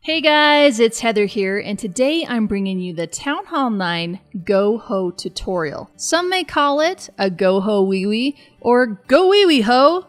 Hey guys, it's Heather here, and today I'm bringing you the TH9 GoHo tutorial. Some may call it a GoHoWiWi or GoWiWi-ho.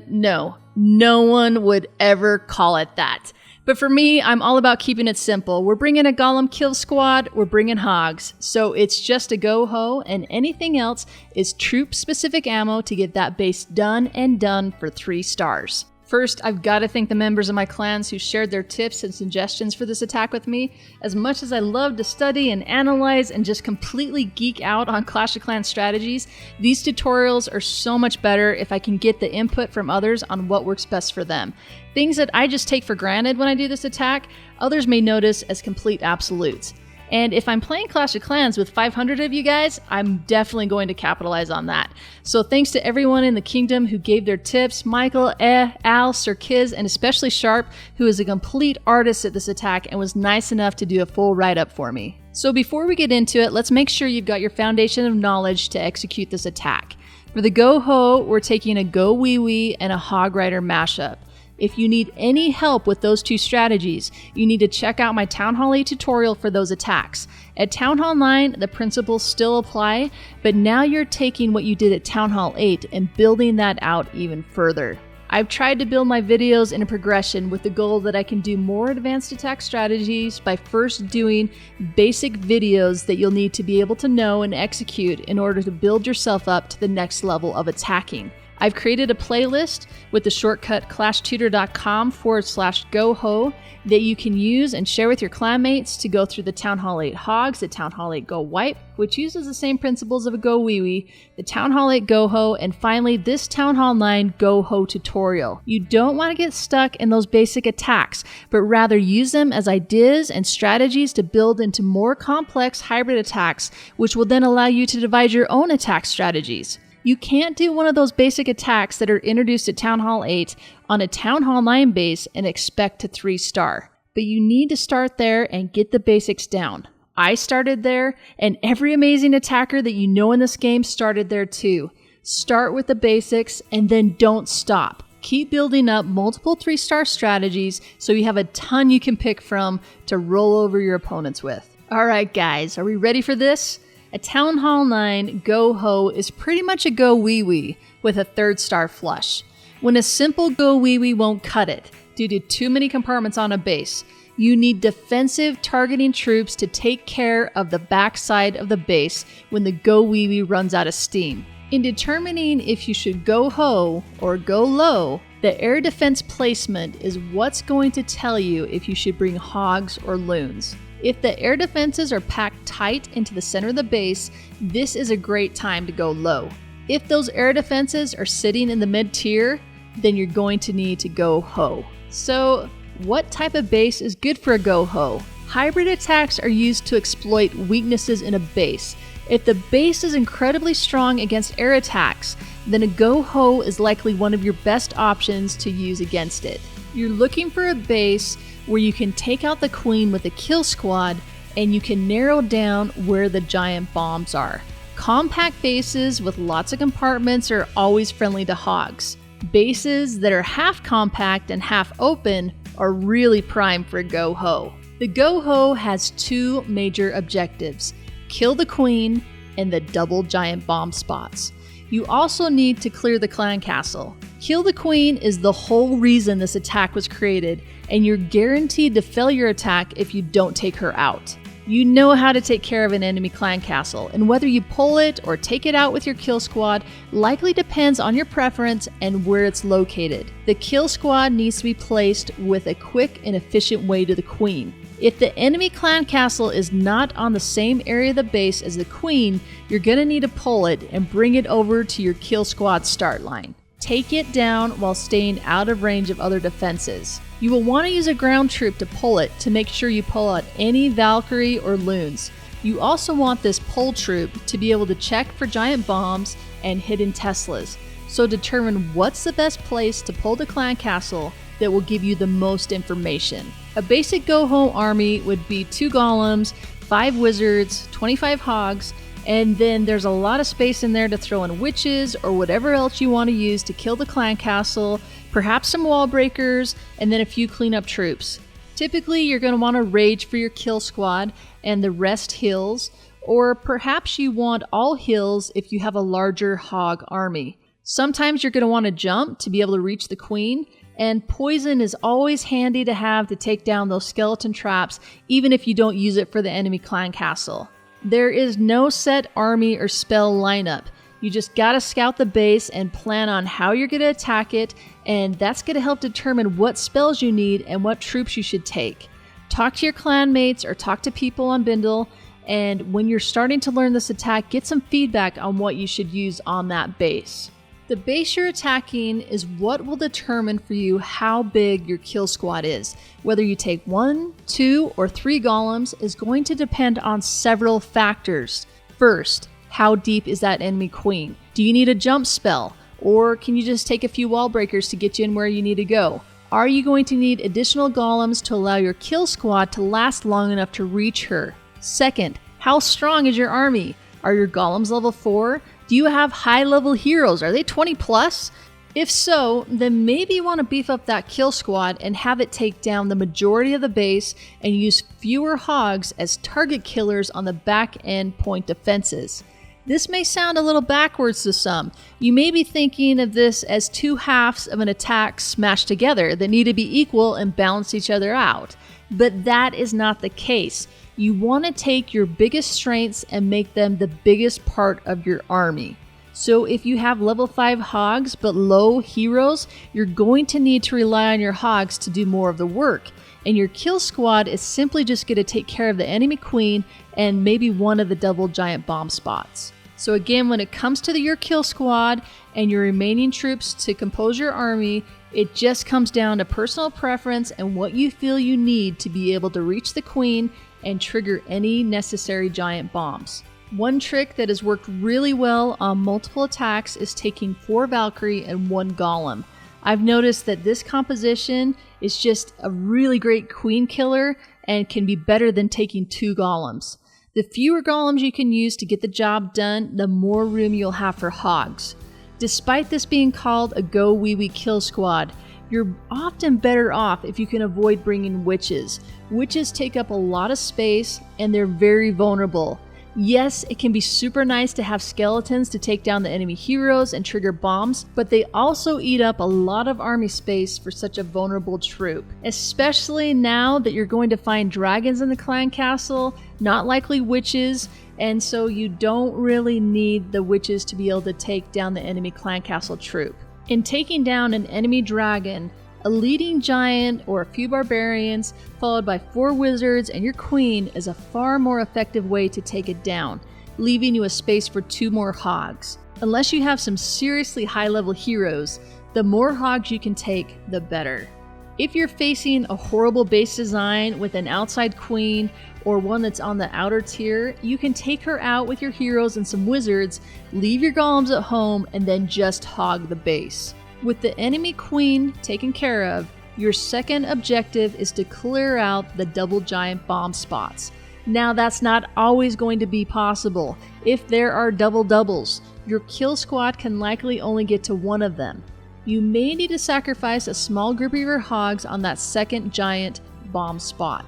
No one would ever call it that. But for me, I'm all about keeping it simple. We're bringing a golem kill squad, we're bringing hogs. So it's just a GoHo, and anything else is troop-specific ammo to get that base done and done for 3 stars. First, I've got to thank the members of my clans who shared their tips and suggestions for this attack with me. As much as I love to study and analyze and just completely geek out on Clash of Clans strategies, these tutorials are so much better if I can get the input from others on what works best for them. Things that I just take for granted when I do this attack, others may notice as complete absolutes. And if I'm playing Clash of Clans with 500 of you guys, I'm definitely going to capitalize on that. So thanks to everyone in the kingdom who gave their tips, Michael, Al, Sir Kiz, and especially Sharp, who is a complete artist at this attack and was nice enough to do a full write-up for me. So before we get into it, let's make sure you've got your foundation of knowledge to execute this attack. For the GoHo, we're taking a GoWiWi and a Hog Rider mashup. If you need any help with those 2 strategies, you need to check out my Town Hall 8 tutorial for those attacks. At Town Hall 9, the principles still apply, but now you're taking what you did at Town Hall 8 and building that out even further. I've tried to build my videos in a progression with the goal that I can do more advanced attack strategies by first doing basic videos that you'll need to be able to know and execute in order to build yourself up to the next level of attacking. I've created a playlist with the shortcut classtutor.com/GoHo that you can use and share with your clanmates to go through the Town Hall 8 Hogs, the Town Hall 8 GoWiWi, which uses the same principles of a GoWiWi, the Town Hall 8 GoHo, and finally this Town Hall 9 GoHo tutorial. You don't want to get stuck in those basic attacks, but rather use them as ideas and strategies to build into more complex hybrid attacks, which will then allow you to devise your own attack strategies. You can't do one of those basic attacks that are introduced at Town Hall 8 on a Town Hall 9 base and expect to 3-star. But you need to start there and get the basics down. I started there, and every amazing attacker that you know in this game started there too. Start with the basics and then don't stop. Keep building up multiple 3-star strategies so you have a ton you can pick from to roll over your opponents with. Alright guys, are we ready for this? A Town Hall 9 GoHo is pretty much a GoWiWi with a 3rd-star flush. When a simple GoWiWi won't cut it due to too many compartments on a base, you need defensive targeting troops to take care of the backside of the base when the GoWiWi runs out of steam. In determining if you should go ho or go low, the air defense placement is what's going to tell you if you should bring hogs or loons. If the air defenses are packed tight into the center of the base, this is a great time to go low. If those air defenses are sitting in the mid-tier, then you're going to need to go ho. So, what type of base is good for a GoHo? Hybrid attacks are used to exploit weaknesses in a base. If the base is incredibly strong against air attacks, then a GoHo is likely one of your best options to use against it. You're looking for a base where you can take out the queen with a kill squad and you can narrow down where the giant bombs are. Compact bases with lots of compartments are always friendly to hogs. Bases that are half compact and half open are really prime for a GoHo. The GoHo has 2 major objectives: kill the queen and the double giant bomb spots. You also need to clear the clan castle. Kill the queen is the whole reason this attack was created, and you're guaranteed to fail your attack if you don't take her out. You know how to take care of an enemy clan castle, and whether you pull it or take it out with your kill squad likely depends on your preference and where it's located. The kill squad needs to be placed with a quick and efficient way to the queen. If the enemy clan castle is not on the same area of the base as the queen, you're going to need to pull it and bring it over to your kill squad start line. Take it down while staying out of range of other defenses. You will want to use a ground troop to pull it to make sure you pull out any Valkyrie or loons. You also want this pull troop to be able to check for giant bombs and hidden Teslas. So determine what's the best place to pull the clan castle that will give you the most information. A basic GoHo army would be 2 golems, 5 wizards, 25 hogs, and then there's a lot of space in there to throw in witches or whatever else you want to use to kill the clan castle, perhaps some wall breakers, and then a few cleanup troops. Typically, you're going to want to rage for your kill squad and the rest heals, or perhaps you want all heals if you have a larger hog army. Sometimes you're going to want to jump to be able to reach the queen, and poison is always handy to have to take down those skeleton traps, even if you don't use it for the enemy clan castle. There is no set army or spell lineup. You just gotta scout the base and plan on how you're gonna attack it, and that's gonna help determine what spells you need and what troops you should take. Talk to your clan mates or talk to people on Bindle, and when you're starting to learn this attack, get some feedback on what you should use on that base. The base you're attacking is what will determine for you how big your kill squad is. Whether you take 1, 2, or 3 golems is going to depend on several factors. First, how deep is that enemy queen? Do you need a jump spell? Or can you just take a few wall breakers to get you in where you need to go? Are you going to need additional golems to allow your kill squad to last long enough to reach her? Second, how strong is your army? Are your golems level 4? Do you have high level heroes? Are they 20 plus? If so, then maybe you want to beef up that kill squad and have it take down the majority of the base and use fewer hogs as target killers on the back end point defenses. This may sound a little backwards to some. You may be thinking of this as two halves of an attack smashed together that need to be equal and balance each other out. But that is not the case. You want to take your biggest strengths and make them the biggest part of your army. So if you have level 5 hogs but low heroes, you're going to need to rely on your hogs to do more of the work. And your kill squad is simply just going to take care of the enemy queen and maybe one of the double giant bomb spots. So again, when it comes to your kill squad and your remaining troops to compose your army, it just comes down to personal preference and what you feel you need to be able to reach the queen and trigger any necessary giant bombs. One trick that has worked really well on multiple attacks is taking 4 Valkyrie and 1 Golem. I've noticed that this composition is just a really great queen killer and can be better than taking 2 golems. The fewer golems you can use to get the job done, the more room you'll have for hogs. Despite this being called a GoWiWi kill squad, you're often better off if you can avoid bringing witches. Witches take up a lot of space and they're very vulnerable. Yes, it can be super nice to have skeletons to take down the enemy heroes and trigger bombs, but they also eat up a lot of army space for such a vulnerable troop. Especially now that you're going to find dragons in the clan castle, not likely witches, and so you don't really need the witches to be able to take down the enemy clan castle troop. In taking down an enemy dragon, a leading giant or a few barbarians followed by 4 wizards and your queen is a far more effective way to take it down, leaving you a space for 2 more hogs. Unless you have some seriously high level heroes, the more hogs you can take, the better. If you're facing a horrible base design with an outside queen or one that's on the outer tier, you can take her out with your heroes and some wizards, leave your golems at home, and then just hog the base. With the enemy queen taken care of, your second objective is to clear out the double giant bomb spots. Now that's not always going to be possible. If there are double doubles, your kill squad can likely only get to 1 of them. You may need to sacrifice a small group of your hogs on that second giant bomb spot.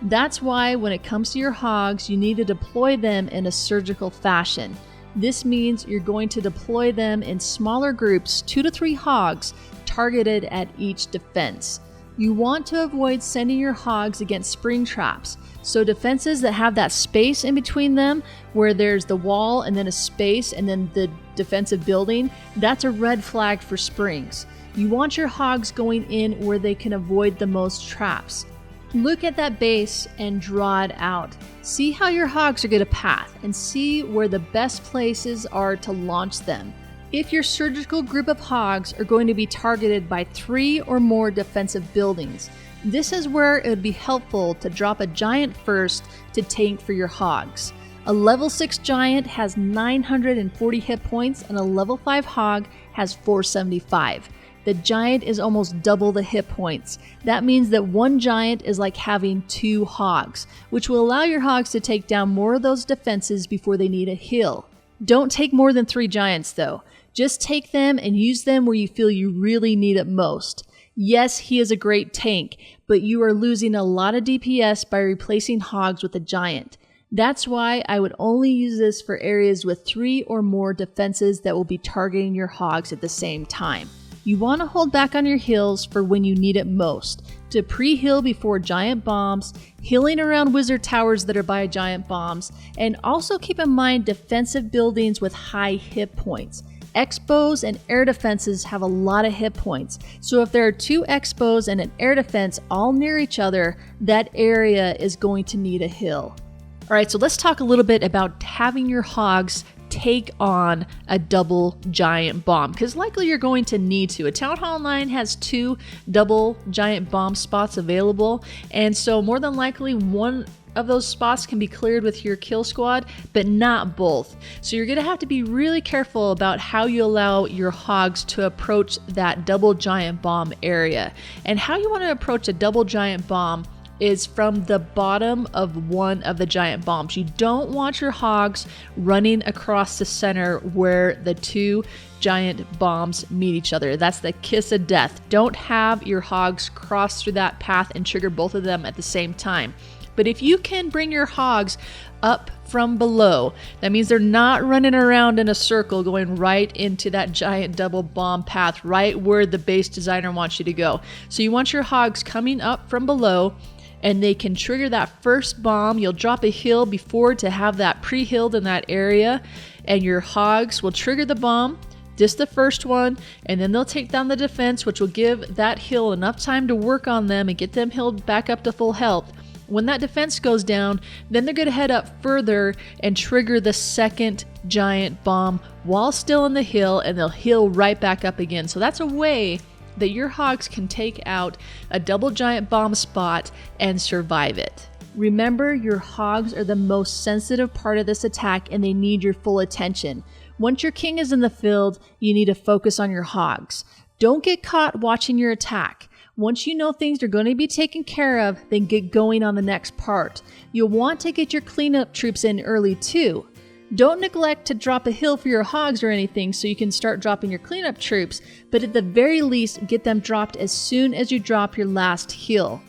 That's why when it comes to your hogs, you need to deploy them in a surgical fashion. This means you're going to deploy them in smaller groups, 2 to 3 hogs, targeted at each defense. You want to avoid sending your hogs against spring traps, so defenses that have that space in between them, where there's the wall and then a space and then the defensive building, that's a red flag for springs. You want your hogs going in where they can avoid the most traps. Look at that base and draw it out. See how your hogs are going to path and see where the best places are to launch them. If your surgical group of hogs are going to be targeted by 3 or more defensive buildings, this is where it would be helpful to drop a giant first to tank for your hogs. A level 6 giant has 940 hit points and a level 5 hog has 475. The giant is almost double the hit points. That means that 1 giant is like having 2 hogs, which will allow your hogs to take down more of those defenses before they need a heal. Don't take more than 3 giants though. Just take them and use them where you feel you really need it most. Yes, he is a great tank, but you are losing a lot of DPS by replacing hogs with a giant. That's why I would only use this for areas with 3 or more defenses that will be targeting your hogs at the same time. You want to hold back on your heals for when you need it most, to pre-heal before giant bombs, healing around wizard towers that are by giant bombs, and also keep in mind defensive buildings with high hit points. Expos and air defenses have a lot of hit points, so if there are 2 expos and an air defense all near each other, that area is going to need a heal. Alright, so let's talk a little bit about having your hogs take on a double giant bomb, because likely you're going to need to. A Town Hall 9 has 2 double giant bomb spots available, and so more than likely one of those spots can be cleared with your kill squad, but not both. So you're going to have to be really careful about how you allow your hogs to approach that double giant bomb area. And how you want to approach a double giant bomb is from the bottom of one of the giant bombs. You don't want your hogs running across the center where the 2 giant bombs meet each other. That's the kiss of death. Don't have your hogs cross through that path and trigger both of them at the same time. But if you can bring your hogs up from below, that means they're not running around in a circle going right into that giant double bomb path right where the base designer wants you to go. So you want your hogs coming up from below, and they can trigger that first bomb. You'll drop a heal before to have that pre-healed in that area, and your hogs will trigger the bomb, just the first one, and then they'll take down the defense, which will give that heal enough time to work on them and get them healed back up to full health. When that defense goes down, then they're going to head up further and trigger the second giant bomb while still in the hill, and they'll heal right back up again. So that's a way that your hogs can take out a double giant bomb spot and survive it. Remember, your hogs are the most sensitive part of this attack, and they need your full attention. Once your king is in the field, you need to focus on your hogs. Don't get caught watching your attack. Once you know things are going to be taken care of, then get going on the next part. You'll want to get your cleanup troops in early too. Don't neglect to drop a hill for your hogs or anything so you can start dropping your cleanup troops, but at the very least, get them dropped as soon as you drop your last heal.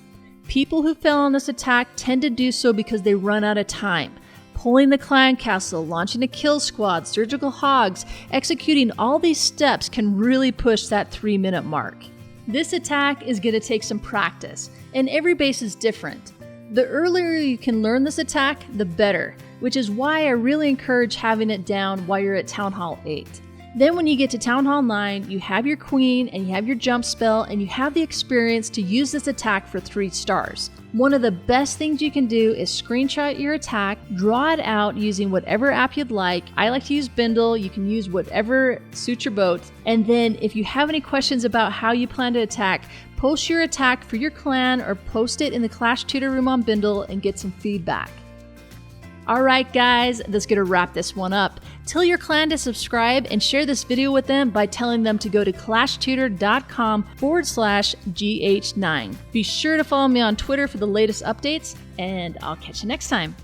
People who fail on this attack tend to do so because they run out of time. Pulling the clan castle, launching a kill squad, surgical hogs, executing all these steps can really push that 3-minute mark. This attack is going to take some practice, and every base is different. The earlier you can learn this attack, the better, which is why I really encourage having it down while you're at Town Hall 8. Then when you get to Town Hall 9, you have your queen and you have your jump spell, and you have the experience to use this attack for 3 stars. One of the best things you can do is screenshot your attack, draw it out using whatever app you'd like. I like to use Bindle, you can use whatever suits your boat. And then if you have any questions about how you plan to attack, post your attack for your clan or post it in the Clash Tutor room on Bindle and get some feedback. Alright guys, that's going to wrap this one up. Tell your clan to subscribe and share this video with them by telling them to go to clashtetutor.com/GH9. Be sure to follow me on Twitter for the latest updates, and I'll catch you next time.